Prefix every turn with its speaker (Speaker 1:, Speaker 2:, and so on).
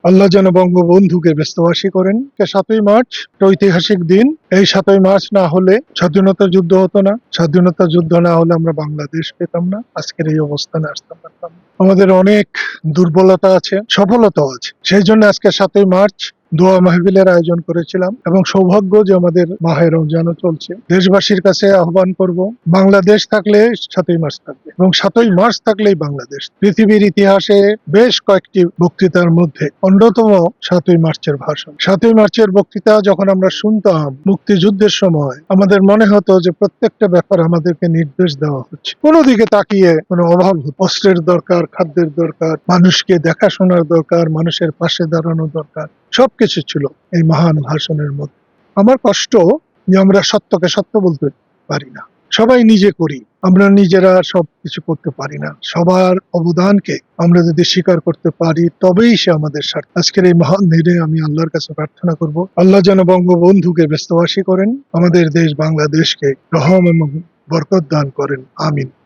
Speaker 1: আল্লাহ যেন বঙ্গবন্ধুকে ব্যস্তবাসী করেন। ৭ই মার্চ একটা ঐতিহাসিক দিন। এই ৭ই মার্চ না হলে স্বাধীনতা যুদ্ধ হতো না। স্বাধীনতা যুদ্ধ না হলে আমরা বাংলাদেশ পেতাম না, আজকের এই অবস্থানে আসতে পারতাম না। আমাদের অনেক দুর্বলতা আছে, সফলতাও আছে। সেই জন্য আজকে ৭ই মার্চ দোয়া মাহফিলের আয়োজন করেছিলাম এবং সৌভাগ্য যে আমাদের মাহে রমজানও চলছে। দেশবাসীর কাছে আহ্বান করব, বাংলাদেশ থাকলে ৭ই মার্চ থাকবে এবং ৭ই মার্চ থাকলেই বাংলাদেশ। পৃথিবীর ইতিহাসে বেশ কয়েকটি বক্তৃতার মধ্যে অন্যতম ৭ই মার্চের ভাষণ। ৭ই মার্চের বক্তৃতা যখন আমরা শুনতাম মুক্তিযুদ্ধের সময়, আমাদের মনে হতো যে প্রত্যেকটা ব্যাপার আমাদেরকে নির্দেশ দেওয়া হচ্ছে। কোনো দিকে তাকিয়ে কোনো অভাব হতো। অস্ত্রের দরকার, খাদ্যের দরকার, মানুষকে দেখাশোনার দরকার, মানুষের পাশে দাঁড়ানো দরকার, সবকিছু ছিল এই মহান ভাষণের মধ্যে। আমার কষ্ট যে আমরা সত্যকে সত্য বলতে পারি না, সবাই নিজে করি, আমরা নিজেরা সবকিছু করতে পারি না। সবার অবদানকে আমরা যদি স্বীকার করতে পারি তবেই সে আমাদের স্বার্থ। আজকের এই মহান দিনে আমি আল্লাহর কাছে প্রার্থনা করব, আল্লাহ যেন বঙ্গবন্ধুকে ব্যস্তবাসী করেন, আমাদের দেশ বাংলাদেশকে রহম এবং বরকত দান করেন। আমিন।